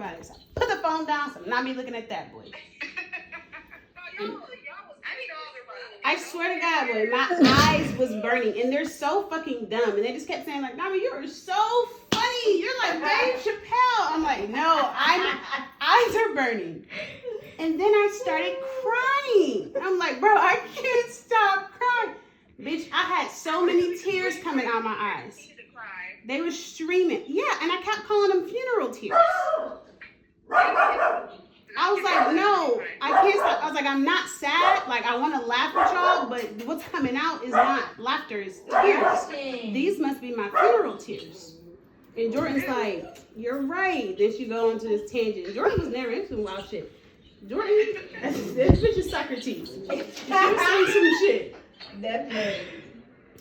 about it. So put the phone down, so not me looking at that boy. I swear to God, boy, my eyes was burning, and they're so fucking dumb, and they just kept saying like, "Nami, you are so funny. You're like Dave Chappelle." I'm like, no, eyes are burning. And then I started crying. I'm like, bro, I can't stop crying. Bitch, I had so many tears coming out my eyes. They were streaming. Yeah, and I kept calling them funeral tears. I was like, no, I can't stop. I was like, I'm not sad. Like, I want to laugh with y'all, but what's coming out is not laughter, it's tears. These must be my funeral tears. And Jordan's like, you're right. Then she go into this tangent. Jordan was never into wild shit. Jordan, this bitch is Socrates. She was saying some shit. Definitely.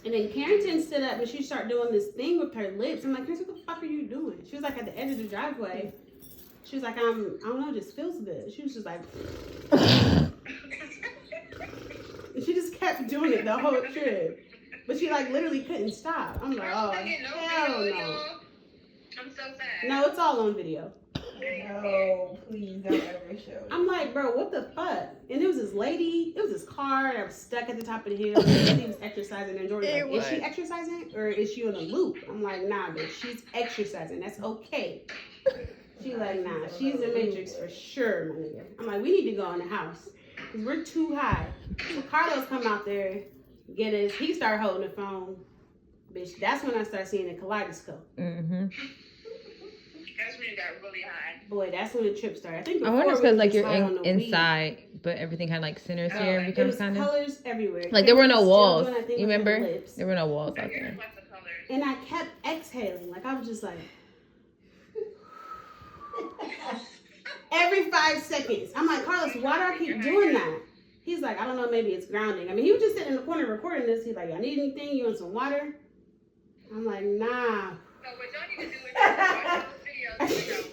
And then Carrington stood up and she started doing this thing with her lips. I'm like, Carrington, what the fuck are you doing? She was like at the edge of the driveway. She was like, I don't know, it just feels good. She was just like, and she just kept doing it the whole trip. But she like literally couldn't stop. I'm like, oh, hell no. I'm so sad. No, it's all on video. No, please don't ever show it. I'm like, bro, what the fuck? And it was this lady, it was this car that was stuck at the top of the hill. And she was exercising. And Jordan's like, is she exercising or is she on a loop? I'm like, nah, bitch, she's exercising. That's okay. She's like, nah, she's in Matrix for sure, my nigga. I'm like, we need to go in the house because we're too high. So Carlos come out there, get us. He started holding the phone. Bitch, that's when I started seeing the kaleidoscope. Mm-hmm. That's when it got really high. Boy, that's when the trip started. I think I wonder it's because like you're inside, weed. But everything had like centers here and becomes kind of colors everywhere. Like there were no walls. Doing, you remember? There were no walls out there. And I kept exhaling. Like I was just like every 5 seconds. I'm like, Carlos, why do I keep doing that? He's like, I don't know, maybe it's grounding. I mean, he was just sitting in the corner recording this. He's like, y'all need anything? You want some water? I'm like, nah. So what y'all need to do is watch those videos.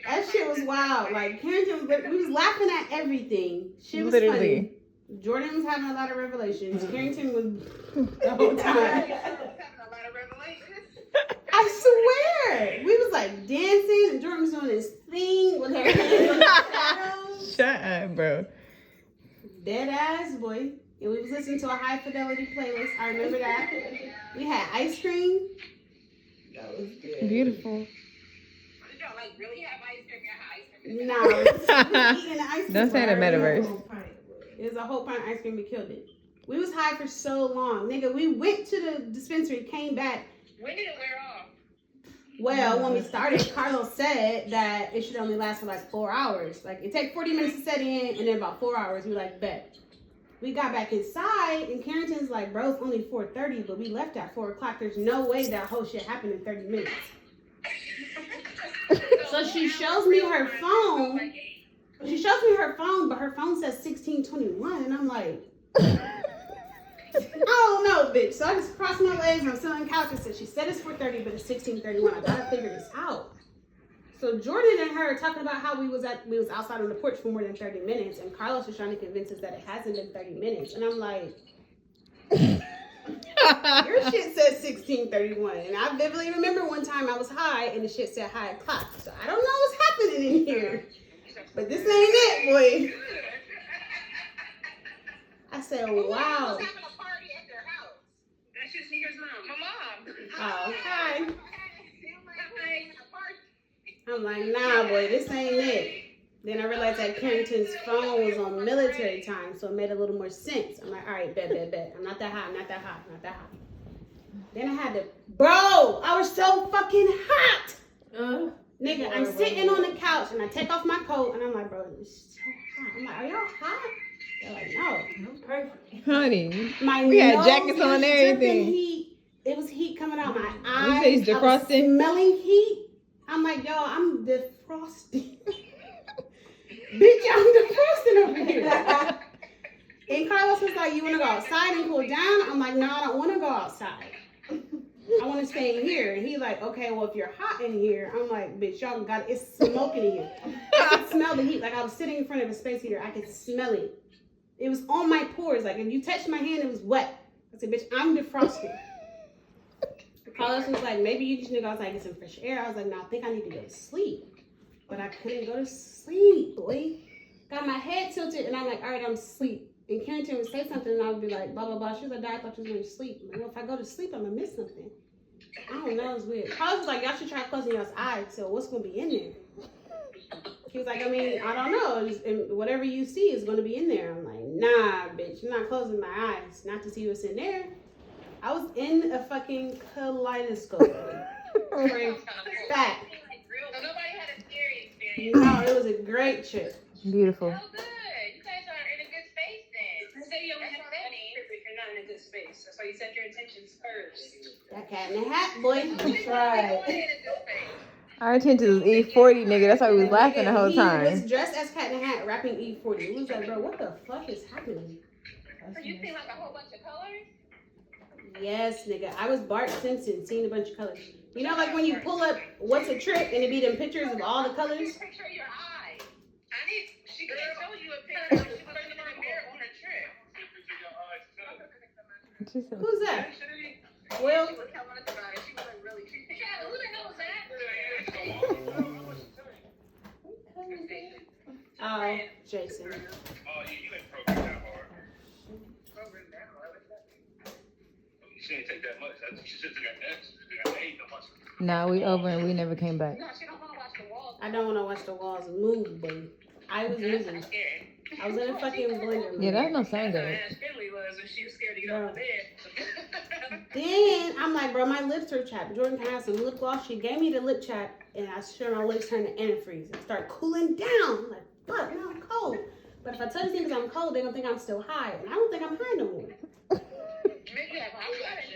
That shit was wild. Like Carrington, we was laughing at everything. Shit was funny. Jordan was having a lot of revelations. Carrington was the whole time. Having a lot of revelations. I swear, we was like dancing, and Jordan was doing this thing with her hands on the shadows. Shut up, bro. Dead ass boy. And we was listening to a high fidelity playlist. I remember that. We had ice cream. That was good. Beautiful. Did y'all like really have ice cream? You had No, we was eating the ice cream. Don't say the metaverse. It was a whole pint of ice cream. We killed it. We was high for so long, nigga. We went to the dispensary, came back. When did it wear off? Well, when we started, Carlos said that it should only last for like 4 hours. Like it take 40 minutes to set in, and then about 4 hours, we like bet. We got back inside, and Carrington's like, bro, it's only 4:30, but we left at 4 o'clock. There's no way that whole shit happened in 30 minutes. So she shows me her phone. She shows me her phone, but her phone says 16:21, and I'm like, I don't know, bitch. So I just crossed my legs and I'm still on the couch and said, she said it's 4:30, but it's 16:31. I gotta figure this out. So Jordan and her are talking about how we was outside on the porch for more than 30 minutes, and Carlos was trying to convince us that it hasn't been 30 minutes. And I'm like, your shit said 16:31. And I vividly remember one time I was high and the shit said high o'clock. So I don't know what's happening in here. But this ain't it, boy. I said, wow. That's just Sneaker's mom. My mom. Oh, okay. I'm like, nah, boy, this ain't it. Then I realized that Carrington's phone was on military time, so it made a little more sense. I'm like, all right, bet. I'm not that high. Then I had to, bro, I was so fucking hot. Nigga, I'm sitting on the couch, and I take off my coat, and I'm like, bro, it's so hot. I'm like, are y'all hot? They're like, no. I'm perfect. Honey, My we had nose jackets on and was everything. dripping heat. It was heat coming out my eyes. say he's I was defrosting? smelling heat. I'm like, yo, I'm defrosting. Bitch, I'm defrosting over here. And Carlos was like, you want to go outside and cool down? I'm like, no, I don't want to go outside. I want to stay in here. And he's like, okay, well, if you're hot in here, I'm like, bitch, y'all got it. It's smoking in here. I could smell the heat. Like I was sitting in front of a space heater. I could smell it. It was on my pores. Like if you touched my hand, it was wet. I said, bitch, I'm defrosting. Carlos was like, maybe you just need to go outside and get some fresh air. I was like, no, I think I need to go to sleep. But but I couldn't go to sleep, boy. Got my head tilted, and I'm like, all right, I'm asleep. And Carrington would say something, and I would be like, blah, blah, blah. She was like, Dad, I thought you was going to sleep. I'm like, well, if I go to sleep, I'm going to miss something. I don't know, it's weird. Carlos was like, y'all should try closing y'all's eyes, so what's going to be in there? He was like, I mean, I don't know. Just, whatever you see is going to be in there. I'm like, nah, bitch, I'm not closing my eyes. Not to see what's in there. I was in a fucking kaleidoscope. For a fact. So nobody had a scary experience. No, it was a great trip. Beautiful. Oh, good. You guys are in a good space then. So you only have If you're not in a good space, that's why you set your intentions first. That cat in the hat, boy. That's right. Our intention was E40, nigga. That's why we was laughing the whole He time. was dressed as Cat in the Hat, rapping E40. We was like, bro, what the fuck is happening? So you see like a whole bunch of colors? Yes, nigga. I was Bart Simpson, seeing a bunch of colors. You know, like when you pull up What's a Trick and it be them pictures of all the colors? Picture of your eyes. She could show you a picture. She was in the mirror on a trip. She said, Who's that? Will? She was telling us about it. She was like really creepy. Yeah, who the hell was that? Oh, Jason. Oh, you ain't programmed that hard. Program that hard. She ain't take that much. She just took an X. She took an 8. nah, we over and we never came back. No, she don't want to watch the walls. I don't want to watch the walls move, baby. I was moving. Scared. I was in a fucking blender. Yeah, that Man. don't sound good. As Finley was when she was scared to get off the bed. Then I'm like, bro, my lips are chapped. Jordan had some lip gloss. She gave me the lip chap, and I sure my lips turned to antifreeze and start cooling down. I'm like, fuck, now I'm cold. But if I tell these niggas I'm cold, they're gonna think I'm still high, and I don't think I'm high no more. Maybe have eyelashes.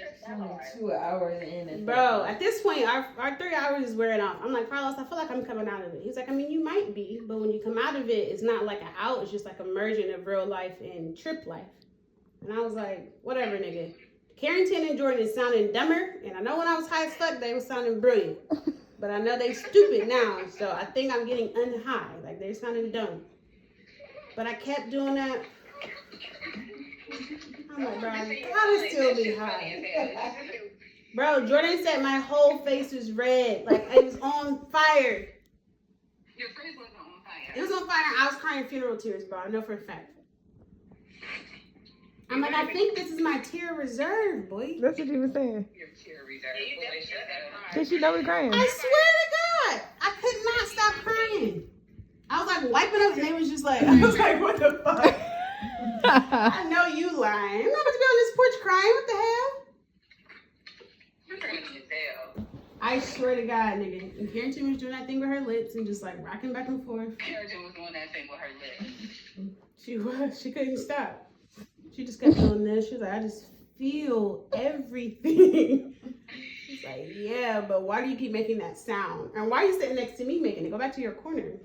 2 hours in. And Bro, at this point, our 3 hours is wearing off. I'm like, Carlos, I feel like I'm coming out of it. He's like, I mean, you might be, but when you come out of it, it's not like an out. It's just like a merging of real life and trip life. And I was like, whatever, nigga. Carrington and Jordan is sounding dumber, and I know when I was high as fuck, they were sounding brilliant. But I know they stupid now, so I think I'm getting unhigh. Like, they're sounding dumb. But I kept doing that. I'm like, bro, I gotta still be high. Bro, Jordan said my whole face was red. Like, it was on fire. Your face wasn't on fire. It was on fire. I was crying funeral tears, bro. I know for a fact. I'm like, I think this is my tear reserve, boy. That's what he was saying. Your tear reserve. Yeah, you definitely should have Did she know we crying? I swear to God, I could not stop crying. I was like wiping up, and they was just like, I was like, what the fuck? I know you lying. I'm not about to be on this porch crying. What the hell? You're crazy as hell. I swear to God, nigga. And Carrington was doing that thing with her lips and just like rocking back and forth. Carrington was doing that thing with her lips. She was. She couldn't stop. She just kept doing this. She was like, I just feel everything. She's like, yeah, but why do you keep making that sound? And why are you sitting next to me making it? Go back to your corner.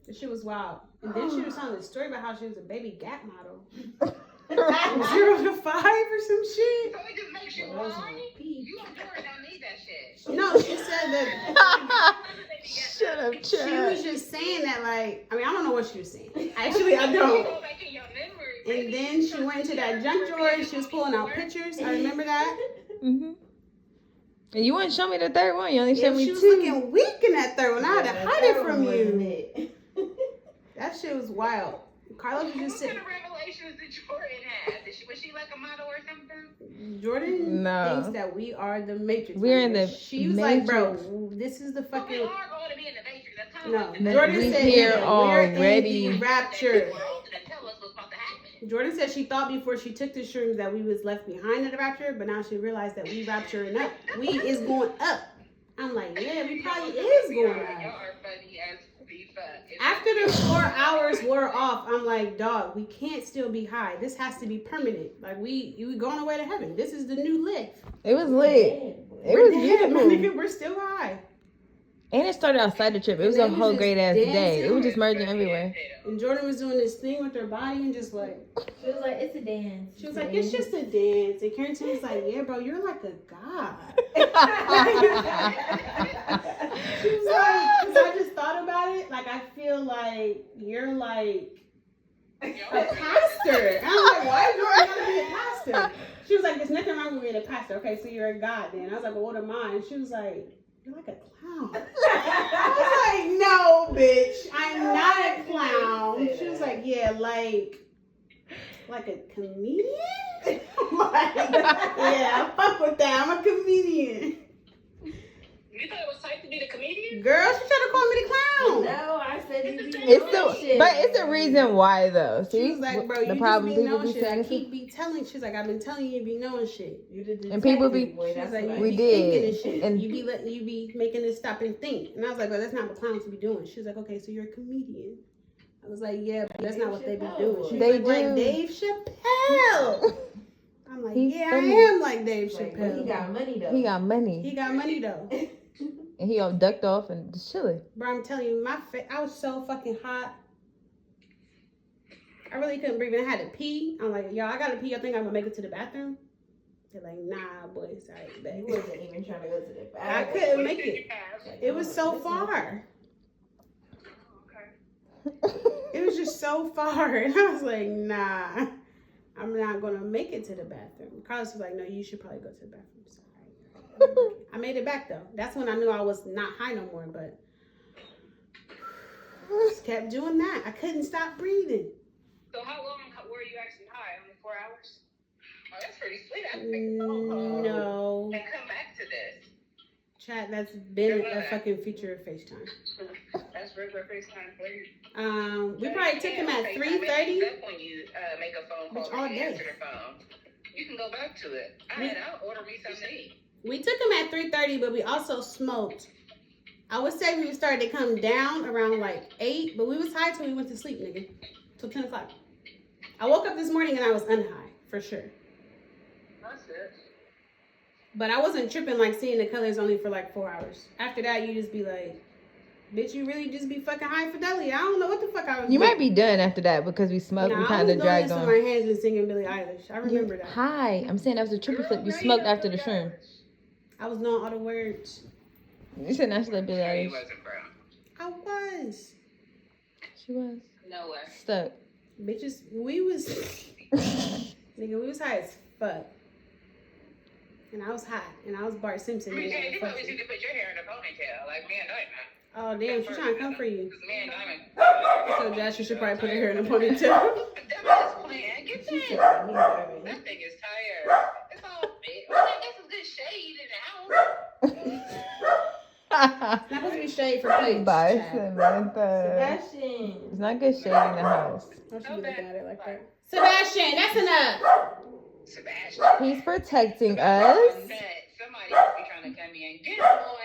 This shit was wild. And then she was telling the story about how she was a baby Gap model. 0 to 5 or some shit. So it just makes you lie? You and Jordan don't need that shit. No, she said that Shut up, she Chad. was just saying that, like, I mean, I don't know what she was saying. Actually, I don't. Go back in your memory. And then she went into that junk drawer and she was pulling out pictures. I remember that. Mm-hmm. And you wouldn't show me the third one. You only Yeah, showed me she was 2. looking weak in that third one. I had to hide it from you. It. That shit was wild. Carlos was What just kind sitting. of revelations did Jordan have? Was she like a model or something? Jordan No. thinks that we are the Matrix. We're in the She was like, bro, Matrix. this is the But we fucking. are going to be in the Matrix. That's kind of No, like the No, Jordan we said here we're already. in the rapture. world to tell us what's about to happen. Jordan said she thought before she took the shrooms that we was left behind at the rapture, but now she realized that we rapturing up. We is going up. I'm like, yeah, we probably is going Y'all up. are funny as the fuck. After the 4 hours wore off, I'm like, dog, we can't still be high. This has to be permanent. Like, we going away to heaven. This is the new life. It was lit. It We're was dead, my beautiful. nigga. We're still high. And it started outside the trip. It was And a they whole was great just ass day. dancing. It was just merging everywhere. And Jordan was doing this thing with her body and just like, She was like, it's a dance. she was like, it's just a dance. And Carrington was like, yeah, bro, you're like a god. She was like, because I just thought about it. Like, I feel like you're like a pastor. And I'm like, why is Jordan going to be a pastor? She was like, there's nothing wrong with being a pastor. Okay, so you're a god then. I was like, well, what am I? And she was like, You're like a clown. I was like, no, bitch, I'm not a clown. She was like, yeah, like a comedian? I'm like, yeah, I fuck with that. I'm a comedian. You thought it was tight to be the comedian? Girl, she tried to call me the clown. No, I said you be It's doing the, shit. but it's a reason why though. She See, was like, bro, the you problem just be people knowing be shit. I saying. keep be telling. She's like, I've been telling you, you be knowing shit. You did And people be- boy, She's that's like, what you I be We did. thinking and shit. And- You be making it stop and think. And I was like, well, that's not what clowns be doing. She was like, okay, so you're a comedian. I was like, yeah, but that's not what they be doing. She's They like do. Dave Chappelle. I'm like, He's yeah, funny. I am like Dave Like, Chappelle. but he got money though. He got money, He got money though. and he all ducked off and just chilling. Bro, I'm telling you, I was so fucking hot. I really couldn't breathe. And I had to pee. I'm like, y'all, I gotta pee. I think I'm gonna make it to the bathroom. They're like, nah, boy, sorry, You babe. wasn't even trying to go to the I bathroom. couldn't What make did it. you have? It was so far. Okay. It was just so far. And I was like, nah, I'm not gonna make it to the bathroom. Carlos was like, no, you should probably go to the bathroom. Sorry. I made it back though. That's when I knew I was not high no more, but just kept doing that. I couldn't stop breathing. So how long were you actually high? Only 4 hours? Oh, that's pretty sweet. I think so. No. And come back to this. Chat, that's been a fucking feature of FaceTime. That's regular FaceTime for you. We probably took him at 3:30. When you make a phone Which call all and day. answer the phone, you can go back to it. I'll order me something to eat. We took him at 3:30, but we also smoked. I would say we started to come down around like 8, but we was high till we went to sleep, nigga. Till 10 o'clock. I woke up this morning and I was unhigh, for sure. That's it. But I wasn't tripping like seeing the colors only for like 4 hours. After that, you just be like, bitch, you really just be fucking high fidelity. I don't know what the fuck I was You doing. might be done after that because we smoked. Nah, We I kind was of doing dragged this with on. my hands and singing Billie Eilish. I remember that. Hi, I'm saying that was a trippy flip. You smoked after the shroom. I was knowing all the words. You said not like Billie No, you Eilish. wasn't, bro. I was. She was No way. stuck. Bitches, we was, nigga, we was high as fuck. And I was hot. And I was Bart Simpson. You nigga, fuck probably you. should put your hair in a ponytail like me and Diamond. Oh, damn, she's trying to come for you. Because me and Diamond. So, Josh, you should probably put her hair in a ponytail. Diamond is playing. Get that. That thing is tired. It's all big. Well, I guess some good shade in the house. It's not supposed to be shade for plates. Bye, Chad. Samantha. Sebastian. It's not good shade in the house. Don't you be looking at it like that. Sebastian, that's enough. Sebastian. He's protecting us. Somebody must be trying to come in. Get boy.